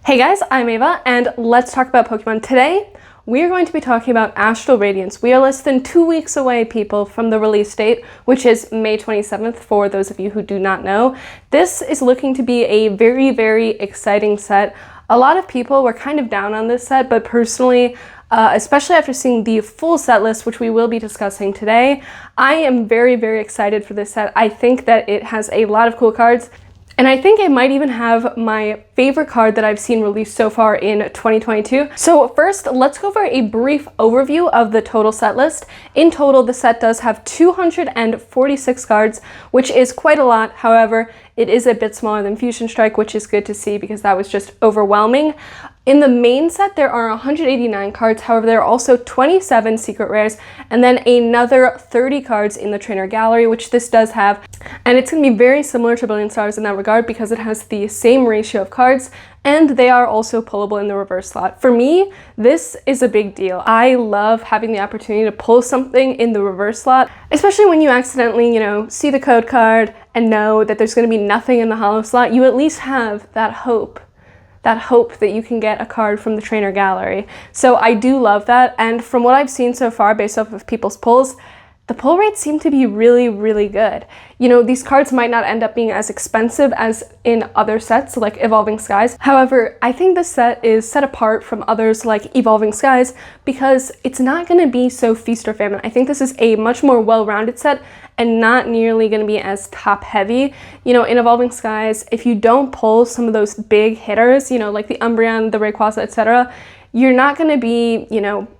Hey guys, I'm Ava, and let's talk about Pokemon. Today, we are going to be talking about Astral Radiance. We are less than 2 weeks away, people, from the release date, which is May 27th, for those of you who do not know. This is looking to be a very, very exciting set. A lot of people were kind of down on this set, but personally, especially after seeing the full set list, which we will be discussing today, I am very, very excited for this set. I think that it has a lot of cool cards. And I think it might even have my favorite card that I've seen released so far in 2022. So first, let's go over a brief overview of the total set list. In total, the set does have 246 cards, which is quite a lot. However, it is a bit smaller than Fusion Strike, which is good to see because that was just overwhelming. In the main set, there are 189 cards. However, there are also 27 secret rares and then another 30 cards in the trainer gallery, which this does have. And it's going to be very similar to Brilliant Stars in that regard because it has the same ratio of cards and they are also pullable in the reverse slot. For me, this is a big deal. I love having the opportunity to pull something in the reverse slot, especially when you accidentally, see the code card and know that there's going to be nothing in the holo slot. You at least have that hope that you can get a card from the trainer gallery. So I do love that, and from what I've seen so far based off of people's pulls, the pull rates seem to be really, really good. These cards might not end up being as expensive as in other sets like Evolving Skies. However, I think this set is set apart from others like Evolving Skies because it's not going to be so feast or famine. I think this is a much more well-rounded set and not nearly going to be as top heavy. In Evolving Skies, if you don't pull some of those big hitters, like the Umbreon, the Rayquaza, etc., you're not going to be,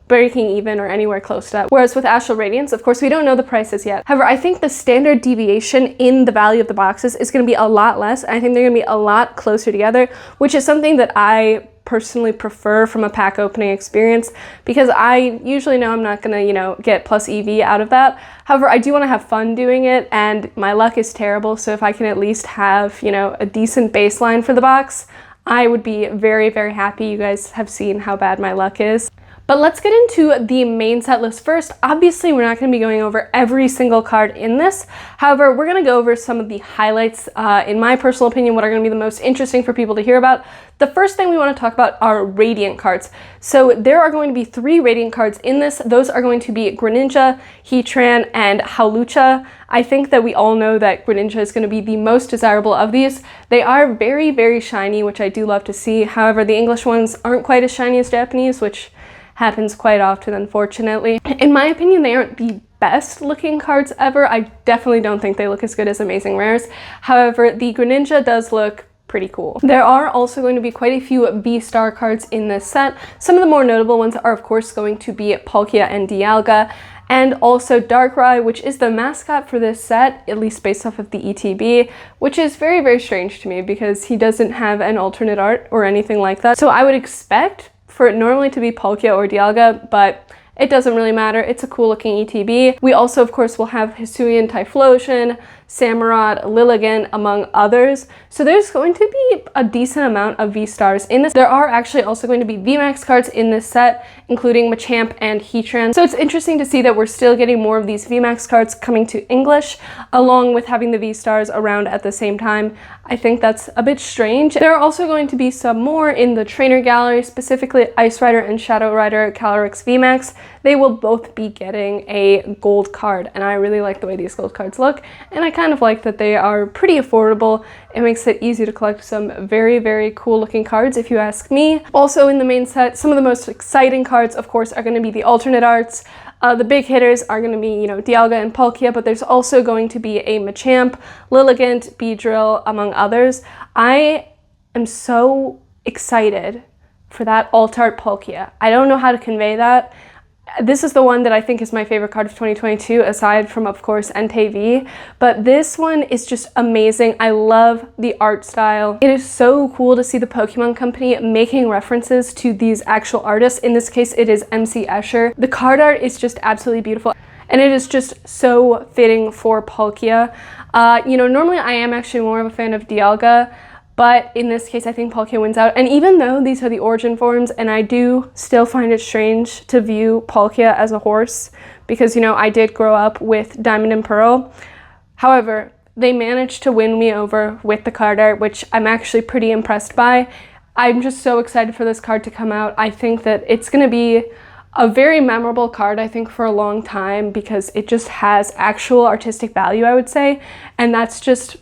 breaking even or anywhere close to that. Whereas with Astral Radiance, of course, we don't know the prices yet. However, I think the standard deviation in the value of the boxes is going to be a lot less. And I think they're going to be a lot closer together, which is something that I personally prefer from a pack opening experience because I usually know I'm not going to, get plus EV out of that. However, I do want to have fun doing it, and my luck is terrible. So if I can at least have, a decent baseline for the box, I would be very, very happy. You guys have seen how bad my luck is. But let's get into the main set list first. Obviously, we're not going to be going over every single card in this. However, we're going to go over some of the highlights, in my personal opinion, what are going to be the most interesting for people to hear about. The first thing we want to talk about are Radiant cards. So there are going to be 3 Radiant cards in this. Those are going to be Greninja, Heatran, and Hawlucha. I think that we all know that Greninja is going to be the most desirable of these. They are very, very shiny, which I do love to see. However, the English ones aren't quite as shiny as Japanese, which happens quite often, unfortunately. In my opinion, they aren't the best looking cards ever. I definitely don't think they look as good as Amazing Rares. However, the Greninja does look pretty cool. There are also going to be quite a few VSTAR cards in this set. Some of the more notable ones are, of course, going to be Palkia and Dialga, and also Darkrai, which is the mascot for this set, at least based off of the ETB, which is very, very strange to me because he doesn't have an alternate art or anything like that. So I would expect for it normally to be Palkia or Dialga, but it doesn't really matter. It's a cool looking ETB. We also, of course, will have Hisuian Typhlosion, Samurott, Lilligant, among others. So there's going to be a decent amount of VSTARs in this. There are actually also going to be VMAX cards in this set, including Machamp and Heatran. So it's interesting to see that we're still getting more of these VMAX cards coming to English, along with having the VSTARs around at the same time. I think that's a bit strange. There are also going to be some more in the trainer gallery, specifically Ice Rider and Shadow Rider Calyrex VMAX. They will both be getting a gold card, and I really like the way these gold cards look, and I kind of like that they are pretty affordable. It makes it easy to collect some very, very cool looking cards, if you ask me. Also in the main set, some of the most exciting cards, of course, are going to be the alternate arts. The big hitters are going to be, Dialga and Palkia, but there's also going to be a Machamp, Lilligant, Beedrill, among others. I am so excited for that alt-art Palkia. I don't know how to convey that. This is the one that I think is my favorite card of 2022, aside from, of course, Entei V. But this one is just amazing. I love the art style. It is so cool to see the Pokemon Company making references to these actual artists. In this case, it is MC Escher. The card art is just absolutely beautiful, and it is just so fitting for Palkia. Normally I am actually more of a fan of Dialga, but in this case, I think Palkia wins out. And even though these are the origin forms, and I do still find it strange to view Palkia as a horse, because, I did grow up with Diamond and Pearl. However, they managed to win me over with the card art, which I'm actually pretty impressed by. I'm just so excited for this card to come out. I think that it's going to be a very memorable card, I think, for a long time, because it just has actual artistic value, I would say, and that's just,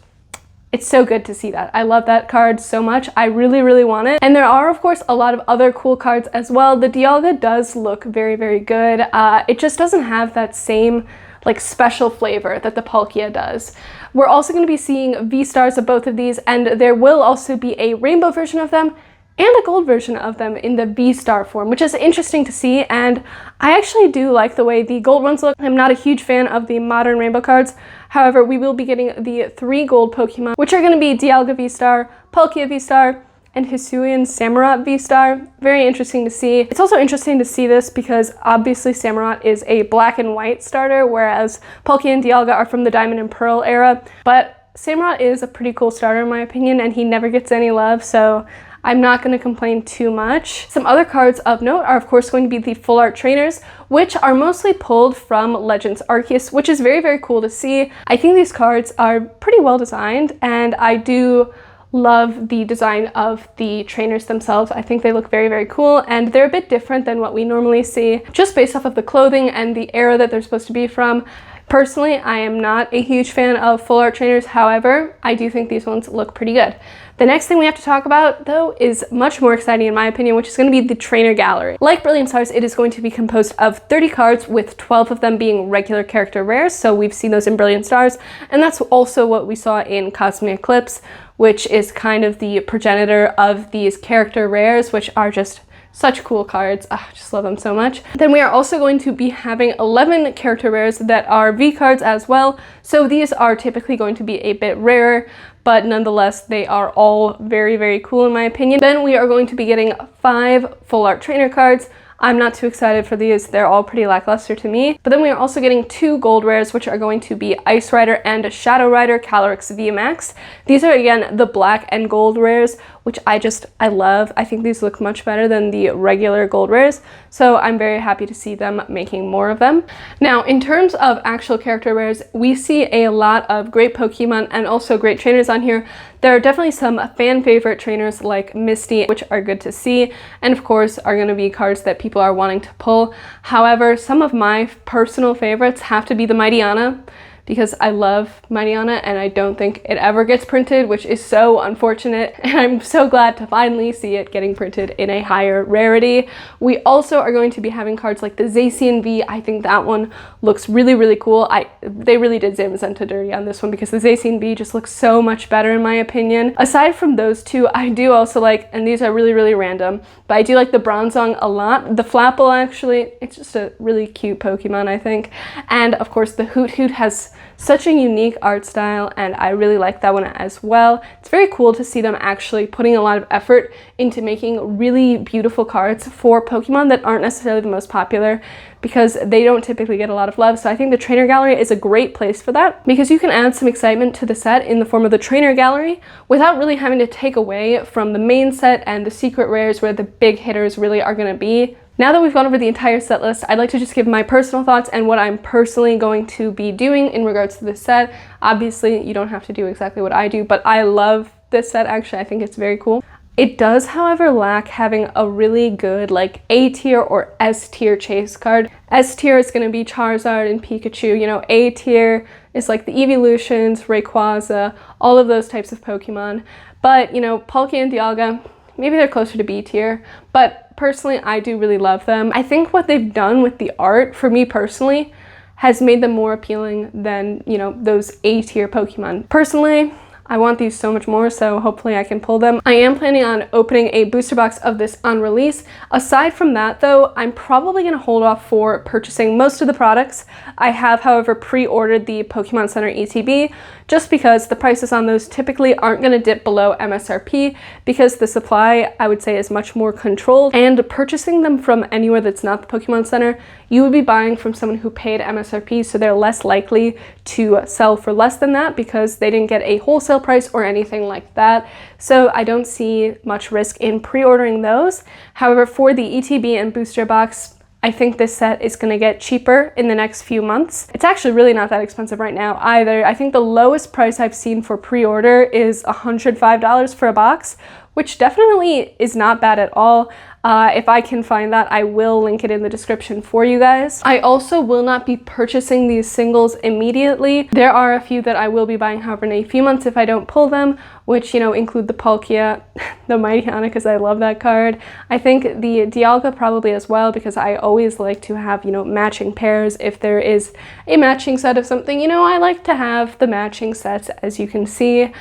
it's so good to see that. I love that card so much. I really, really want it. And there are, of course, a lot of other cool cards as well. The Dialga does look very, very good. It just doesn't have that same like special flavor that the Palkia does. We're also going to be seeing VSTARs of both of these, and there will also be a rainbow version of them and a gold version of them in the VSTAR form, which is interesting to see, and I actually do like the way the gold ones look. I'm not a huge fan of the modern rainbow cards. However, we will be getting the 3 gold Pokemon, which are going to be Dialga VSTAR, Palkia VSTAR, and Hisuian Samurott VSTAR. Very interesting to see. It's also interesting to see this because obviously Samurott is a black and white starter, whereas Palkia and Dialga are from the Diamond and Pearl era, but Samurott is a pretty cool starter in my opinion, and he never gets any love, so I'm not going to complain too much. Some other cards of note are, of course, going to be the full art trainers, which are mostly pulled from Legends Arceus, which is very, very cool to see. I think these cards are pretty well designed, and I do love the design of the trainers themselves. I think they look very, very cool, and they're a bit different than what we normally see, just based off of the clothing and the era that they're supposed to be from. Personally, I am not a huge fan of full art trainers. However, I do think these ones look pretty good. The next thing we have to talk about, though, is much more exciting in my opinion, which is going to be the trainer gallery. Like Brilliant Stars, it is going to be composed of 30 cards, with 12 of them being regular character rares. So we've seen those in Brilliant Stars, and that's also what we saw in Cosmic Eclipse, which is kind of the progenitor of these character rares, which are just such cool cards. I just love them so much. Then we are also going to be having 11 character rares that are V cards as well. So these are typically going to be a bit rarer, but nonetheless, they are all very, very cool in my opinion. Then we are going to be getting 5 full art trainer cards. I'm not too excited for these. They're all pretty lackluster to me. But then we are also getting 2 gold rares, which are going to be Ice Rider and Shadow Rider Calyrex VMAX. These are, again, the black and gold rares, which I love. I think these look much better than the regular gold rares, so I'm very happy to see them making more of them. Now, in terms of actual character rares, we see a lot of great Pokemon and also great trainers on here. There are definitely some fan favorite trainers like Misty, which are good to see, and of course are going to be cards that people are wanting to pull. However, some of my personal favorites have to be the Mightyena, because I love Mightyena and I don't think it ever gets printed, which is so unfortunate, and I'm so glad to finally see it getting printed in a higher rarity. We also are going to be having cards like the Zacian V. I think that one looks really, really cool. They really did Zamazenta dirty on this one, because the Zacian V just looks so much better in my opinion. Aside from those two, I do also like, and these are really, really random, but I do like the Bronzong a lot. The Flapple, actually, it's just a really cute Pokemon, I think. And of course the Hoot Hoot has such a unique art style, and I really like that one as well. It's very cool to see them actually putting a lot of effort into making really beautiful cards for Pokemon that aren't necessarily the most popular, because they don't typically get a lot of love. So I think the trainer gallery is a great place for that, because you can add some excitement to the set in the form of the trainer gallery without really having to take away from the main set and the secret rares where the big hitters really are going to be. Now that we've gone over the entire set list, I'd like to just give my personal thoughts and what I'm personally going to be doing in regards to this set. Obviously, you don't have to do exactly what I do, but I love this set actually. I think it's very cool. It does, however, lack having a really good like A tier or S tier chase card. S tier is going to be Charizard and Pikachu. You know, A tier is like the Evolutions, Rayquaza, all of those types of Pokemon. But, you know, Palkia and Dialga, maybe they're closer to B tier, but personally, I do really love them. I think what they've done with the art, for me personally, has made them more appealing than, you know, those A tier Pokemon. Personally, I want these so much more, so hopefully I can pull them. I am planning on opening a booster box of this on release. Aside from that though, I'm probably going to hold off for purchasing most of the products. I have, however, pre-ordered the Pokemon Center ETB, just because the prices on those typically aren't going to dip below MSRP, because the supply, I would say, is much more controlled, and purchasing them from anywhere that's not the Pokemon Center, you would be buying from someone who paid MSRP, so they're less likely to sell for less than that because they didn't get a wholesale price or anything like that. So I don't see much risk in pre-ordering those. However, for the ETB and booster box, I think this set is going to get cheaper in the next few months. It's actually really not that expensive right now either. I think the lowest price I've seen for pre-order is $105 for a box, which definitely is not bad at all. If I can find that, I will link it in the description for you guys. I also will not be purchasing these singles immediately. There are a few that I will be buying, however, in a few months if I don't pull them, which, you know, include the Palkia, the Mighty Anna, because I love that card. I think the Dialga probably as well, because I always like to have, you know, matching pairs. If there is a matching set of something, you know, I like to have the matching sets, as you can see.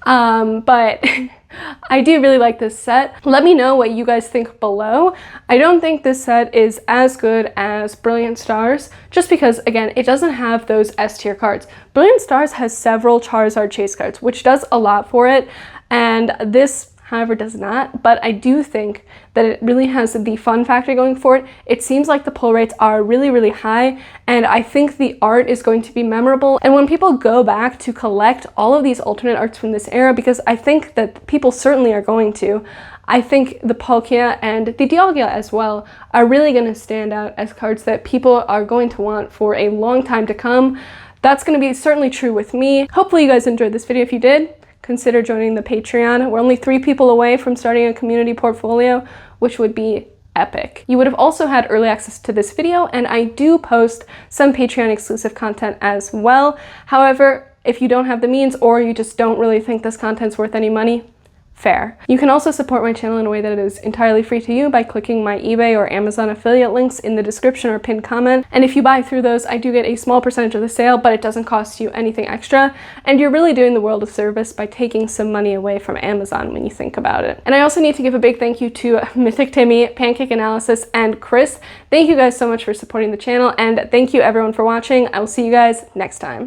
But I do really like this set. Let me know what you guys think below. I don't think this set is as good as Brilliant Stars, just because, again, it doesn't have those S tier cards. Brilliant Stars has several Charizard chase cards, which does a lot for it, and this, however, does not. But I do think that it really has the fun factor going for it. It seems like the pull rates are really, really high, and I think the art is going to be memorable. And when people go back to collect all of these alternate arts from this era, because I think that people certainly are going to, I think the Palkia and the Dialga as well are really going to stand out as cards that people are going to want for a long time to come. That's going to be certainly true with me. Hopefully you guys enjoyed this video. If you did, consider joining the Patreon. We're only 3 people away from starting a community portfolio, which would be epic. You would have also had early access to this video, and I do post some Patreon exclusive content as well. However, if you don't have the means or you just don't really think this content's worth any money, fair. You can also support my channel in a way that is entirely free to you by clicking my eBay or Amazon affiliate links in the description or pinned comment. And if you buy through those, I do get a small percentage of the sale, but it doesn't cost you anything extra. And you're really doing the world a service by taking some money away from Amazon when you think about it. And I also need to give a big thank you to Mythic Timmy, Pancake Analysis, and Chris. Thank you guys so much for supporting the channel, and thank you everyone for watching. I will see you guys next time.